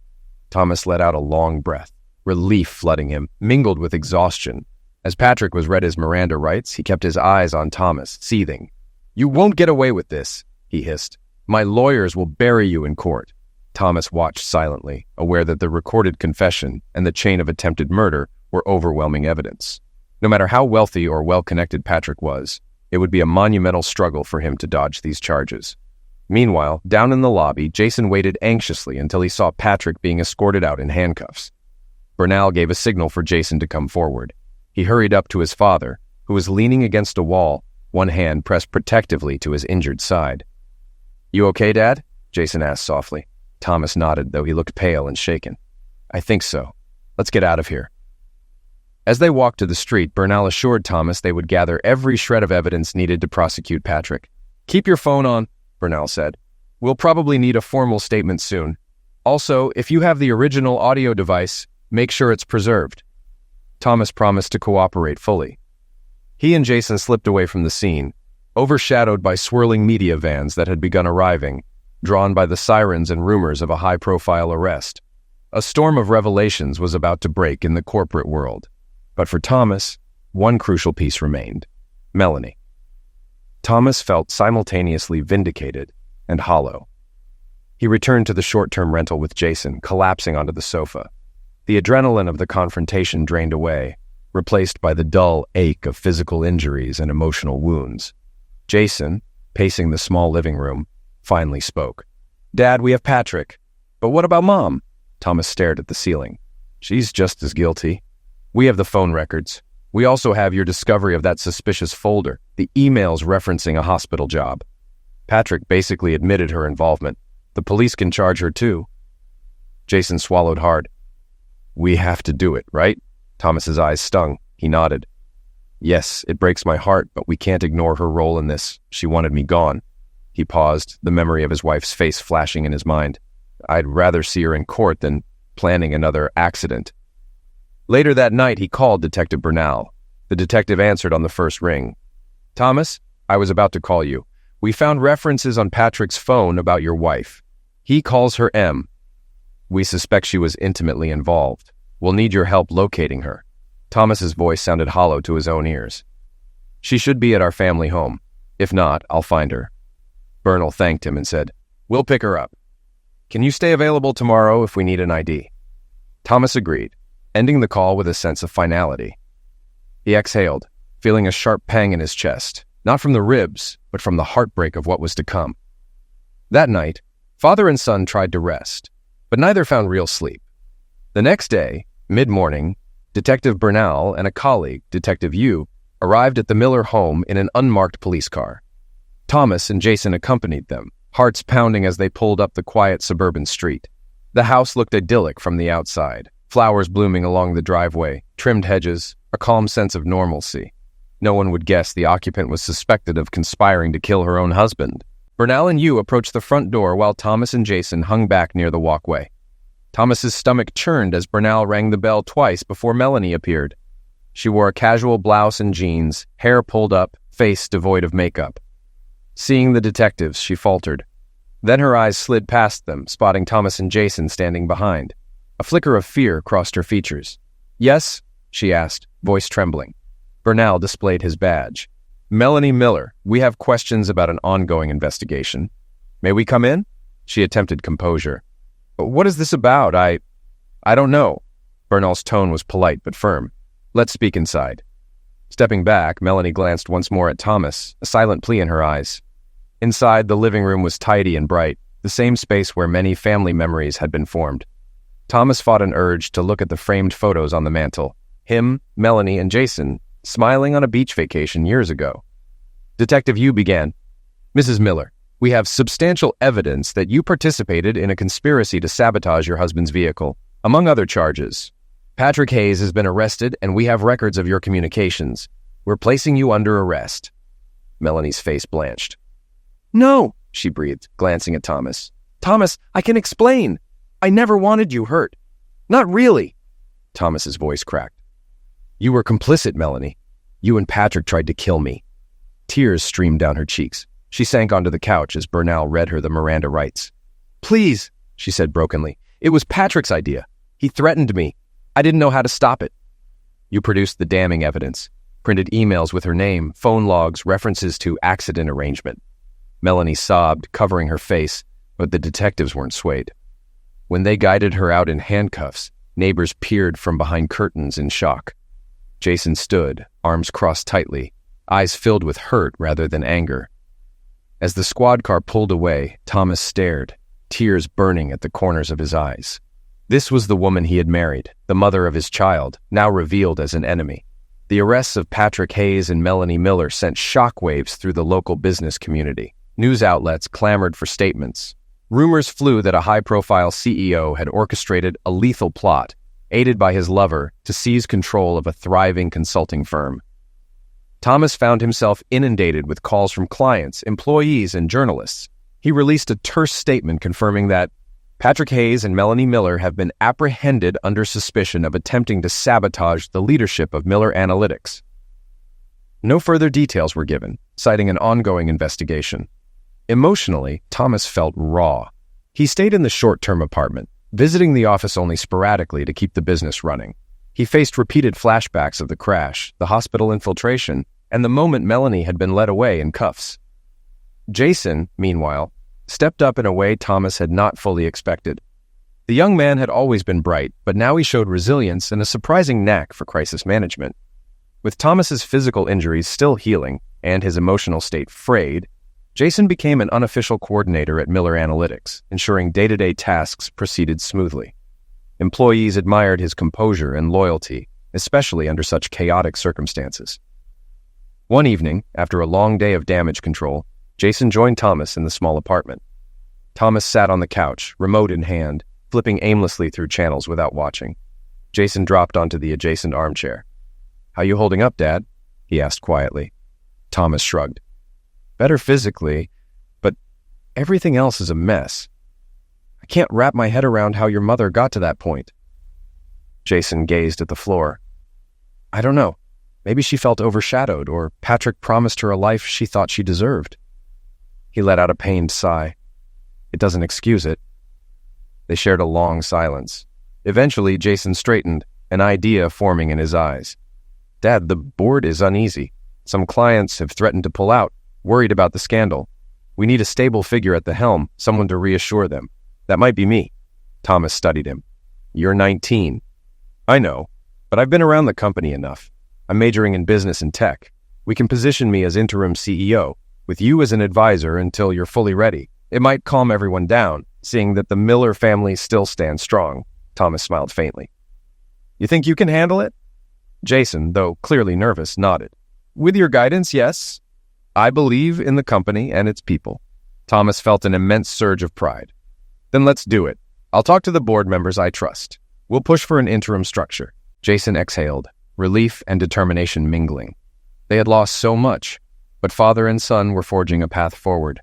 Thomas let out a long breath, relief flooding him, mingled with exhaustion. As Patrick was read his Miranda rights, he kept his eyes on Thomas, seething. "You won't get away with this," he hissed. "My lawyers will bury you in court." Thomas watched silently, aware that the recorded confession and the chain of attempted murder were overwhelming evidence. No matter how wealthy or well-connected Patrick was, it would be a monumental struggle for him to dodge these charges. Meanwhile, down in the lobby, Jason waited anxiously until he saw Patrick being escorted out in handcuffs. Bernal gave a signal for Jason to come forward. He hurried up to his father, who was leaning against a wall, one hand pressed protectively to his injured side. "You okay, Dad?" Jason asked softly. Thomas nodded, though he looked pale and shaken. "I think so. Let's get out of here." As they walked to the street, Bernal assured Thomas they would gather every shred of evidence needed to prosecute Patrick. "Keep your phone on," Bernal said. "We'll probably need a formal statement soon. Also, if you have the original audio device, make sure it's preserved." Thomas promised to cooperate fully. He and Jason slipped away from the scene, overshadowed by swirling media vans that had begun arriving, drawn by the sirens and rumors of a high-profile arrest. A storm of revelations was about to break in the corporate world. But for Thomas, one crucial piece remained: Melanie. Thomas felt simultaneously vindicated and hollow. He returned to the short-term rental with Jason, collapsing onto the sofa. The adrenaline of the confrontation drained away, replaced by the dull ache of physical injuries and emotional wounds. Jason, pacing the small living room, finally spoke. "Dad, we have Patrick. But what about Mom?" Thomas stared at the ceiling. "She's just as guilty. We have the phone records. We also have your discovery of that suspicious folder, the emails referencing a hospital job. Patrick basically admitted her involvement. The police can charge her too." Jason swallowed hard. "We have to do it, right?" Thomas's eyes stung. He nodded. "Yes, it breaks my heart, but we can't ignore her role in this. She wanted me gone." He paused, the memory of his wife's face flashing in his mind. "I'd rather see her in court than planning another accident." Later that night, he called Detective Bernal. The detective answered on the first ring. "Thomas, I was about to call you. We found references on Patrick's phone about your wife. He calls her M. We suspect she was intimately involved. We'll need your help locating her." Thomas's voice sounded hollow to his own ears. "She should be at our family home. If not, I'll find her." Bernal thanked him and said, "We'll pick her up. Can you stay available tomorrow if we need an ID?" Thomas agreed, ending the call with a sense of finality. He exhaled, feeling a sharp pang in his chest, not from the ribs, but from the heartbreak of what was to come. That night, father and son tried to rest, but neither found real sleep. The next day, mid-morning, Detective Bernal and a colleague, Detective Yu, arrived at the Miller home in an unmarked police car. Thomas and Jason accompanied them, hearts pounding as they pulled up the quiet suburban street. The house looked idyllic from the outside. Flowers blooming along the driveway, trimmed hedges, a calm sense of normalcy. No one would guess the occupant was suspected of conspiring to kill her own husband. Bernal and Yu approached the front door while Thomas and Jason hung back near the walkway. Thomas's stomach churned as Bernal rang the bell twice before Melanie appeared. She wore a casual blouse and jeans, hair pulled up, face devoid of makeup. Seeing the detectives, she faltered. Then her eyes slid past them, spotting Thomas and Jason standing behind. A flicker of fear crossed her features. "Yes?" she asked, voice trembling. Bernal displayed his badge. "Melanie Miller, we have questions about an ongoing investigation. May we come in?" She attempted composure. "What is this about? I don't know." Bernal's tone was polite but firm. "Let's speak inside." Stepping back, Melanie glanced once more at Thomas, a silent plea in her eyes. Inside, the living room was tidy and bright, the same space where many family memories had been formed. Thomas fought an urge to look at the framed photos on the mantel. Him, Melanie, and Jason, smiling on a beach vacation years ago. Detective Yu began. "Mrs. Miller, we have substantial evidence that you participated in a conspiracy to sabotage your husband's vehicle, among other charges. Patrick Hayes has been arrested, and we have records of your communications. We're placing you under arrest." Melanie's face blanched. "No," she breathed, glancing at Thomas. "Thomas, I can explain. I never wanted you hurt. Not really." Thomas's voice cracked. "You were complicit, Melanie. You and Patrick tried to kill me." Tears streamed down her cheeks. She sank onto the couch as Bernal read her the Miranda rights. "Please," she said brokenly. "It was Patrick's idea. He threatened me. I didn't know how to stop it." You produced the damning evidence. Printed emails with her name, phone logs, references to accident arrangement. Melanie sobbed, covering her face, but the detectives weren't swayed. When they guided her out in handcuffs, neighbors peered from behind curtains in shock. Jason stood, arms crossed tightly, eyes filled with hurt rather than anger. As the squad car pulled away, Thomas stared, tears burning at the corners of his eyes. This was the woman he had married, the mother of his child, now revealed as an enemy. The arrests of Patrick Hayes and Melanie Miller sent shockwaves through the local business community. News outlets clamored for statements. Rumors flew that a high-profile CEO had orchestrated a lethal plot, aided by his lover, to seize control of a thriving consulting firm. Thomas found himself inundated with calls from clients, employees, and journalists. He released a terse statement confirming that Patrick Hayes and Melanie Miller have been apprehended under suspicion of attempting to sabotage the leadership of Miller Analytics. No further details were given, citing an ongoing investigation. Emotionally, Thomas felt raw. He stayed in the short-term apartment, visiting the office only sporadically to keep the business running. He faced repeated flashbacks of the crash, the hospital infiltration, and the moment Melanie had been led away in cuffs. Jason, meanwhile, stepped up in a way Thomas had not fully expected. The young man had always been bright, but now he showed resilience and a surprising knack for crisis management. With Thomas's physical injuries still healing and his emotional state frayed, Jason became an unofficial coordinator at Miller Analytics, ensuring day-to-day tasks proceeded smoothly. Employees admired his composure and loyalty, especially under such chaotic circumstances. One evening, after a long day of damage control, Jason joined Thomas in the small apartment. Thomas sat on the couch, remote in hand, flipping aimlessly through channels without watching. Jason dropped onto the adjacent armchair. "How you holding up, Dad?" he asked quietly. Thomas shrugged. "Better physically, but everything else is a mess. I can't wrap my head around how your mother got to that point." Jason gazed at the floor. "I don't know. Maybe she felt overshadowed, or Patrick promised her a life she thought she deserved." He let out a pained sigh. "It doesn't excuse it." They shared a long silence. Eventually, Jason straightened, an idea forming in his eyes. "Dad, the board is uneasy. Some clients have threatened to pull out, worried about the scandal. We need a stable figure at the helm, someone to reassure them. That might be me." Thomas studied him. "You're 19. "I know, but I've been around the company enough. I'm majoring in business and tech. We can position me as interim CEO, with you as an advisor until you're fully ready. It might calm everyone down, seeing that the Miller family still stands strong." Thomas smiled faintly. "You think you can handle it?" Jason, though clearly nervous, nodded. "With your guidance, yes. I believe in the company and its people." Thomas felt an immense surge of pride. "Then let's do it. I'll talk to the board members I trust. We'll push for an interim structure." Jason exhaled, relief and determination mingling. They had lost so much, but father and son were forging a path forward.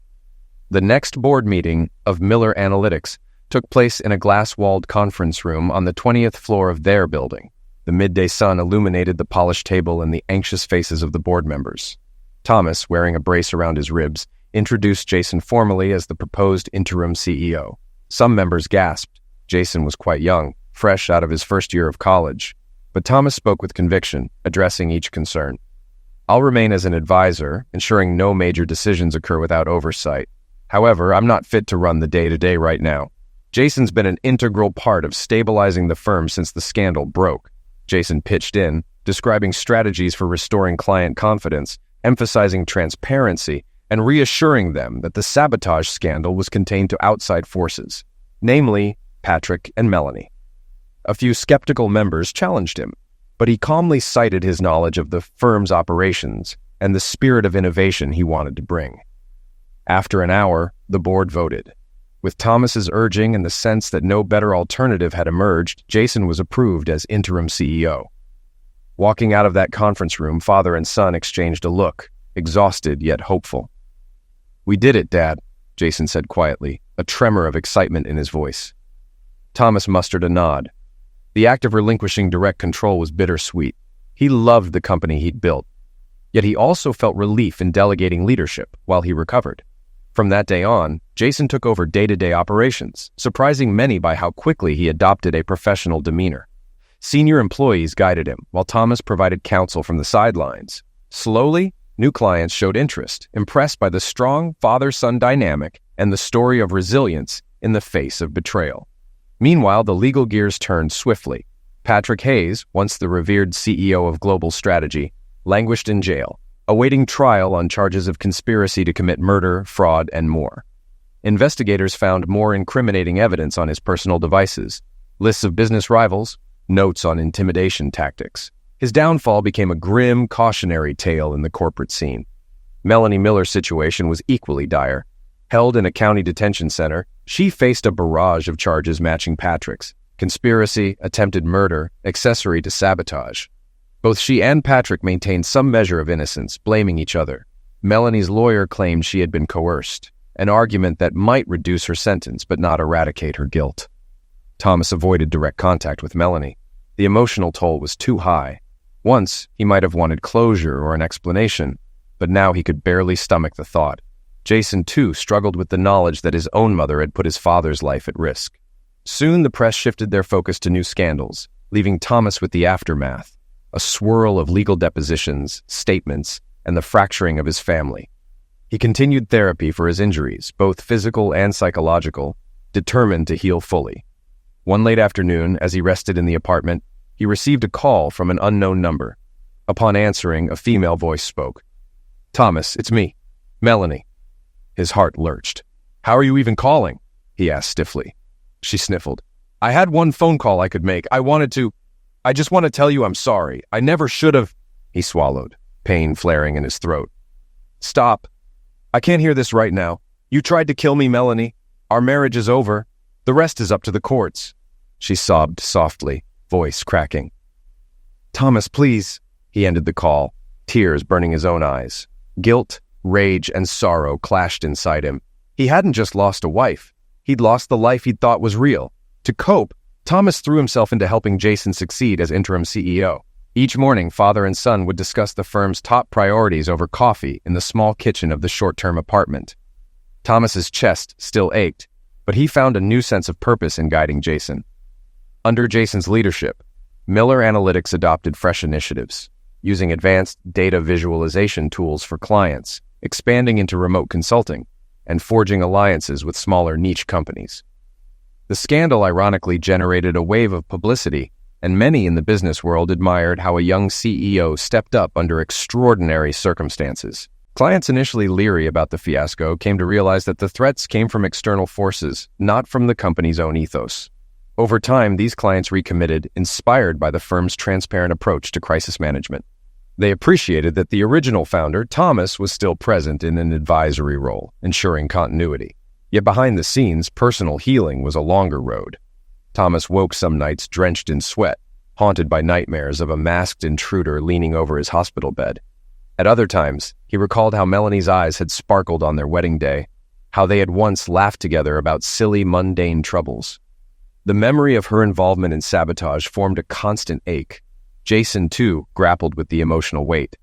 The next board meeting of Miller Analytics took place in a glass-walled conference room on the 20th floor of their building. The midday sun illuminated the polished table and the anxious faces of the board members. Thomas, wearing a brace around his ribs, introduced Jason formally as the proposed interim CEO. Some members gasped. Jason was quite young, fresh out of his first year of college. But Thomas spoke with conviction, addressing each concern. "I'll remain as an advisor, ensuring no major decisions occur without oversight. However, I'm not fit to run the day-to-day right now. Jason's been an integral part of stabilizing the firm since the scandal broke." Jason pitched in, describing strategies for restoring client confidence, emphasizing transparency, and reassuring them that the sabotage scandal was contained to outside forces, namely Patrick and Melanie. A few skeptical members challenged him, but he calmly cited his knowledge of the firm's operations and the spirit of innovation he wanted to bring. After an hour, the board voted. With Thomas's urging and the sense that no better alternative had emerged, Jason was approved as interim CEO. Walking out of that conference room, father and son exchanged a look, exhausted yet hopeful. "We did it, Dad," Jason said quietly, a tremor of excitement in his voice. Thomas mustered a nod. The act of relinquishing direct control was bittersweet. He loved the company he'd built, Yet he also felt relief in delegating leadership while he recovered. From that day on, Jason took over day-to-day operations, surprising many by how quickly he adopted a professional demeanor. Senior employees guided him, while Thomas provided counsel from the sidelines. Slowly, new clients showed interest, impressed by the strong father-son dynamic and the story of resilience in the face of betrayal. Meanwhile, the legal gears turned swiftly. Patrick Hayes, once the revered CEO of Global Strategy, languished in jail, awaiting trial on charges of conspiracy to commit murder, fraud, and more. Investigators found more incriminating evidence on his personal devices, lists of business rivals, notes on intimidation tactics. His downfall became a grim, cautionary tale in the corporate scene. Melanie Miller's situation was equally dire. Held in a county detention center, she faced a barrage of charges matching Patrick's: conspiracy, attempted murder, accessory to sabotage. Both she and Patrick maintained some measure of innocence, blaming each other. Melanie's lawyer claimed she had been coerced, an argument that might reduce her sentence but not eradicate her guilt. Thomas avoided direct contact with Melanie. The emotional toll was too high. Once, he might have wanted closure or an explanation, but now he could barely stomach the thought. Jason, too, struggled with the knowledge that his own mother had put his father's life at risk. Soon, the press shifted their focus to new scandals, leaving Thomas with the aftermath, a swirl of legal depositions, statements, and the fracturing of his family. He continued therapy for his injuries, both physical and psychological, determined to heal fully. One late afternoon, as he rested in the apartment, he received a call from an unknown number. Upon answering, a female voice spoke. "Thomas, it's me, Melanie." His heart lurched. "How are you even calling?" he asked stiffly. She sniffled. "I had one phone call I could make. I just want to tell you I'm sorry. I never should have." He swallowed, pain flaring in his throat. "Stop. I can't hear this right now. You tried to kill me, Melanie. Our marriage is over. The rest is up to the courts." She sobbed softly, voice cracking. "Thomas, please." He ended the call, tears burning his own eyes. Guilt, rage, and sorrow clashed inside him. He hadn't just lost a wife. He'd lost the life he'd thought was real. To cope, Thomas threw himself into helping Jason succeed as interim CEO. Each morning, father and son would discuss the firm's top priorities over coffee in the small kitchen of the short-term apartment. Thomas's chest still ached, but he found a new sense of purpose in guiding Jason. Under Jason's leadership, Miller Analytics adopted fresh initiatives, using advanced data visualization tools for clients, expanding into remote consulting, and forging alliances with smaller niche companies. The scandal ironically generated a wave of publicity, and many in the business world admired how a young CEO stepped up under extraordinary circumstances. Clients initially leery about the fiasco came to realize that the threats came from external forces, not from the company's own ethos. Over time, these clients recommitted, inspired by the firm's transparent approach to crisis management. They appreciated that the original founder, Thomas, was still present in an advisory role, ensuring continuity. Yet behind the scenes, personal healing was a longer road. Thomas woke some nights drenched in sweat, haunted by nightmares of a masked intruder leaning over his hospital bed. At other times, he recalled how Melanie's eyes had sparkled on their wedding day, how they had once laughed together about silly, mundane troubles. The memory of her involvement in sabotage formed a constant ache. Jason, too, grappled with the emotional weight.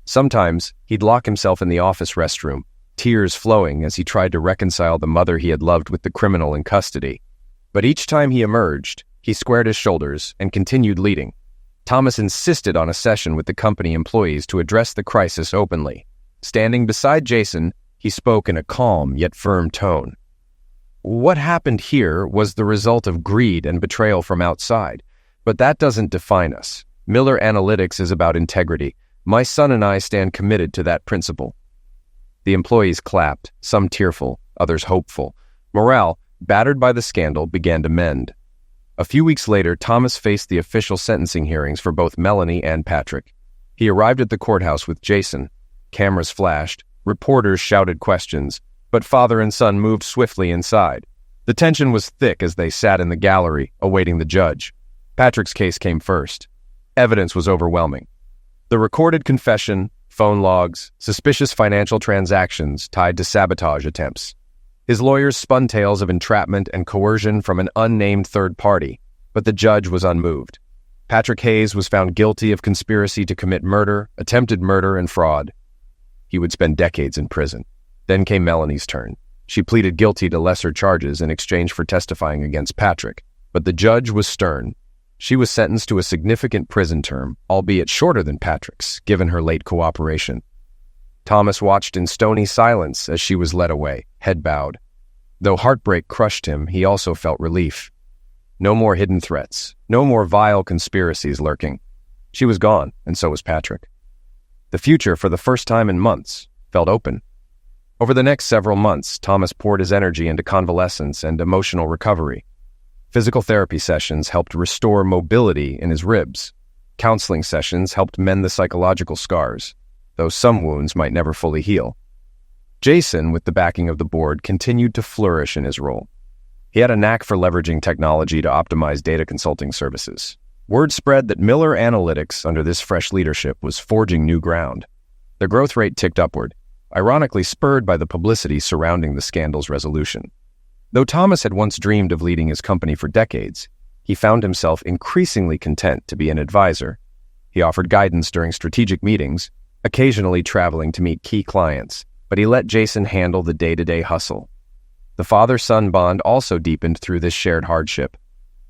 Sometimes, he'd lock himself in the office restroom, tears flowing as he tried to reconcile the mother he had loved with the criminal in custody. But each time he emerged, he squared his shoulders and continued leading. Thomas insisted on a session with the company employees to address the crisis openly. Standing beside Jason, he spoke in a calm yet firm tone. "What happened here was the result of greed and betrayal from outside, but that doesn't define us. Miller Analytics is about integrity. My son and I stand committed to that principle." The employees clapped, some tearful, others hopeful. Morale, battered by the scandal, began to mend. A few weeks later, Thomas faced the official sentencing hearings for both Melanie and Patrick. He arrived at the courthouse with Jason. Cameras flashed, reporters shouted questions, but father and son moved swiftly inside. The tension was thick as they sat in the gallery, awaiting the judge. Patrick's case came first. Evidence was overwhelming. The recorded confession, phone logs, suspicious financial transactions tied to sabotage attempts. His lawyers spun tales of entrapment and coercion from an unnamed third party, but the judge was unmoved. Patrick Hayes was found guilty of conspiracy to commit murder, attempted murder, and fraud. He would spend decades in prison. Then came Melanie's turn. She pleaded guilty to lesser charges in exchange for testifying against Patrick, but the judge was stern. She was sentenced to a significant prison term, albeit shorter than Patrick's, given her late cooperation. Thomas watched in stony silence as she was led away, head bowed. Though heartbreak crushed him, he also felt relief. No more hidden threats, no more vile conspiracies lurking. She was gone, and so was Patrick. The future, for the first time in months, felt open. Over the next several months, Thomas poured his energy into convalescence and emotional recovery. Physical therapy sessions helped restore mobility in his ribs. Counseling sessions helped mend the psychological scars, though some wounds might never fully heal. Jason, with the backing of the board, continued to flourish in his role. He had a knack for leveraging technology to optimize data consulting services. Word spread that Miller Analytics, under this fresh leadership, was forging new ground. The growth rate ticked upward, ironically spurred by the publicity surrounding the scandal's resolution. Though Thomas had once dreamed of leading his company for decades, he found himself increasingly content to be an advisor. He offered guidance during strategic meetings, occasionally traveling to meet key clients, but he let Jason handle the day-to-day hustle. The father-son bond also deepened through this shared hardship.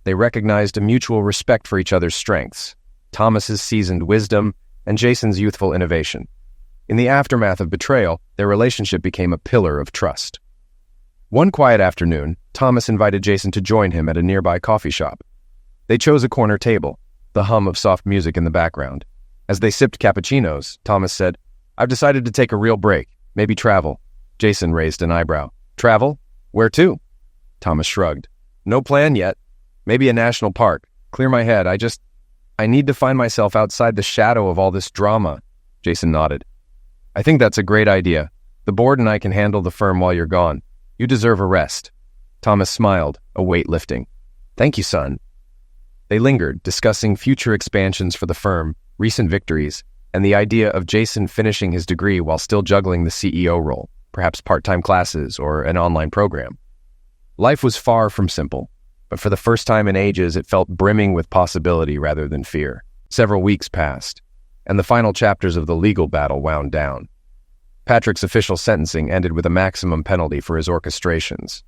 They recognized a mutual respect for each other's strengths, Thomas's seasoned wisdom and Jason's youthful innovation. In the aftermath of betrayal, their relationship became a pillar of trust. One quiet afternoon, Thomas invited Jason to join him at a nearby coffee shop. They chose a corner table, the hum of soft music in the background. As they sipped cappuccinos, Thomas said, "I've decided to take a real break, maybe travel." Jason raised an eyebrow. "Travel? Where to?" Thomas shrugged. "No plan yet. Maybe a national park. Clear my head. I need to find myself outside the shadow of all this drama." Jason nodded. "I think that's a great idea. The board and I can handle the firm while you're gone. You deserve a rest." Thomas smiled, a weight lifting. "Thank you, son." They lingered, discussing future expansions for the firm, recent victories, and the idea of Jason finishing his degree while still juggling the CEO role, perhaps part-time classes or an online program. Life was far from simple, but for the first time in ages, it felt brimming with possibility rather than fear. Several weeks passed, and the final chapters of the legal battle wound down. Patrick's official sentencing ended with a maximum penalty for his orchestrations.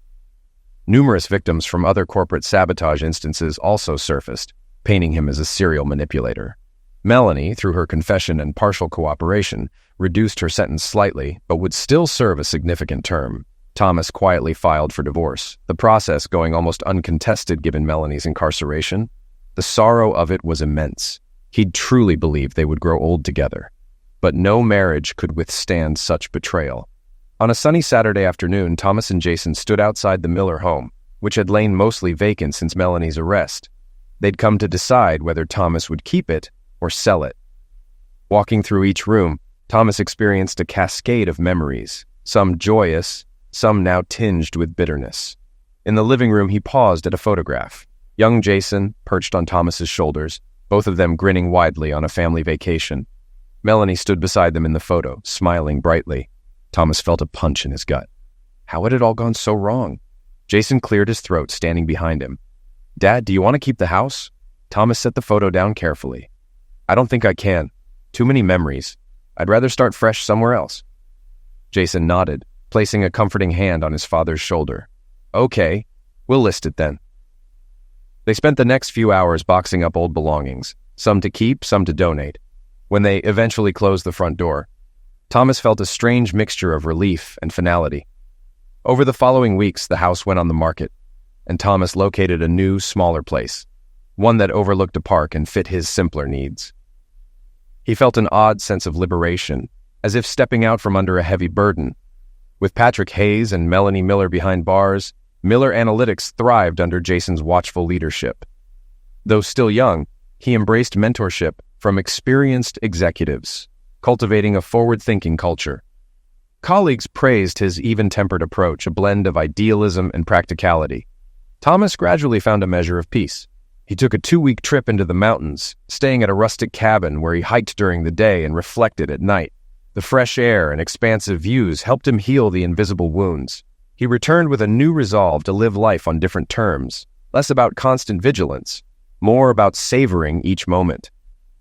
Numerous victims from other corporate sabotage instances also surfaced, painting him as a serial manipulator. Melanie, through her confession and partial cooperation, reduced her sentence slightly, but would still serve a significant term. Thomas quietly filed for divorce, the process going almost uncontested given Melanie's incarceration. The sorrow of it was immense. He'd truly believed they would grow old together. But no marriage could withstand such betrayal. On a sunny Saturday afternoon, Thomas and Jason stood outside the Miller home, which had lain mostly vacant since Melanie's arrest. They'd come to decide whether Thomas would keep it or sell it. Walking through each room, Thomas experienced a cascade of memories, some joyous, some now tinged with bitterness. In the living room, he paused at a photograph. Young Jason, perched on Thomas's shoulders, both of them grinning widely on a family vacation. Melanie stood beside them in the photo, smiling brightly. Thomas felt a punch in his gut. How had it all gone so wrong? Jason cleared his throat, standing behind him. "Dad, do you want to keep the house?" Thomas set the photo down carefully. "I don't think I can. Too many memories. I'd rather start fresh somewhere else." Jason nodded, placing a comforting hand on his father's shoulder. "Okay, we'll list it then." They spent the next few hours boxing up old belongings, some to keep, some to donate. When they eventually closed the front door, Thomas felt a strange mixture of relief and finality. Over the following weeks, the house went on the market, and Thomas located a new, smaller place, one that overlooked a park and fit his simpler needs. He felt an odd sense of liberation, as if stepping out from under a heavy burden. With Patrick Hayes and Melanie Miller behind bars, Miller Analytics thrived under Jason's watchful leadership. Though still young, he embraced mentorship from experienced executives, cultivating a forward-thinking culture. Colleagues praised his even-tempered approach, a blend of idealism and practicality. Thomas gradually found a measure of peace. He took a 2-week trip into the mountains, staying at a rustic cabin where he hiked during the day and reflected at night. The fresh air and expansive views helped him heal the invisible wounds. He returned with a new resolve to live life on different terms, less about constant vigilance, more about savoring each moment.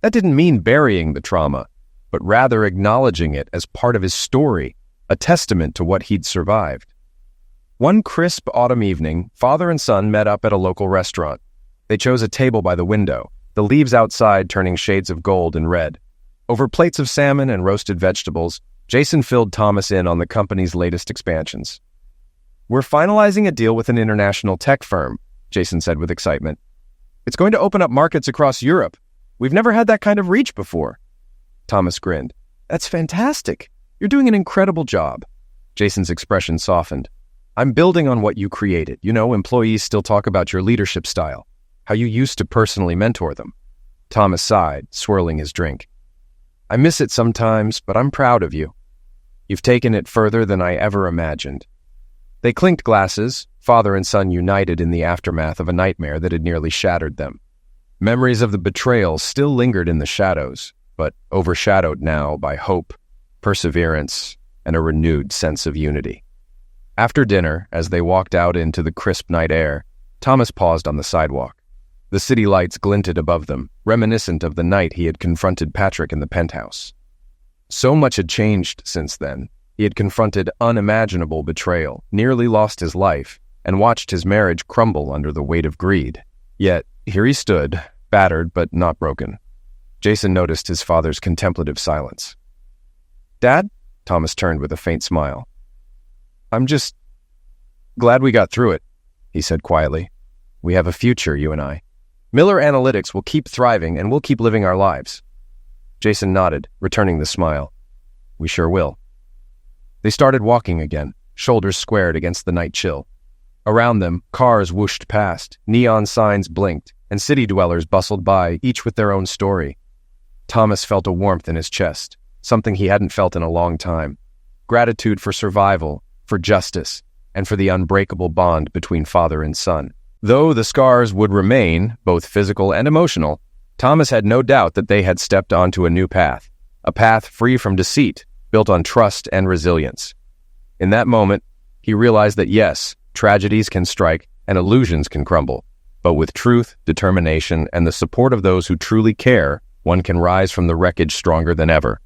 That didn't mean burying the trauma, but rather acknowledging it as part of his story, a testament to what he'd survived. One crisp autumn evening, father and son met up at a local restaurant. They chose a table by the window, the leaves outside turning shades of gold and red. Over plates of salmon and roasted vegetables, Jason filled Thomas in on the company's latest expansions. "We're finalizing a deal with an international tech firm," Jason said with excitement. "It's going to open up markets across Europe. We've never had that kind of reach before." Thomas grinned. "That's fantastic. You're doing an incredible job." Jason's expression softened. "I'm building on what you created. You know, employees still talk about your leadership style, how you used to personally mentor them." Thomas sighed, swirling his drink. "I miss it sometimes, but I'm proud of you. You've taken it further than I ever imagined." They clinked glasses, father and son united in the aftermath of a nightmare that had nearly shattered them. Memories of the betrayal still lingered in the shadows, but overshadowed now by hope, perseverance, and a renewed sense of unity. After dinner, as they walked out into the crisp night air, Thomas paused on the sidewalk. The city lights glinted above them, reminiscent of the night he had confronted Patrick in the penthouse. So much had changed since then. He had confronted unimaginable betrayal, nearly lost his life, and watched his marriage crumble under the weight of greed. Yet, here he stood, battered but not broken. Jason noticed his father's contemplative silence. "Dad?" Thomas turned with a faint smile. "I'm just glad we got through it," he said quietly. "We have a future, you and I. Miller Analytics will keep thriving and we'll keep living our lives." Jason nodded, returning the smile. "We sure will." They started walking again, shoulders squared against the night chill. Around them, cars whooshed past, neon signs blinked, and city dwellers bustled by, each with their own story. Thomas felt a warmth in his chest, something he hadn't felt in a long time. Gratitude for survival, for justice, and for the unbreakable bond between father and son. Though the scars would remain, both physical and emotional, Thomas had no doubt that they had stepped onto a new path, a path free from deceit, built on trust and resilience. In that moment, he realized that yes, tragedies can strike and illusions can crumble, but with truth, determination, and the support of those who truly care, one can rise from the wreckage stronger than ever.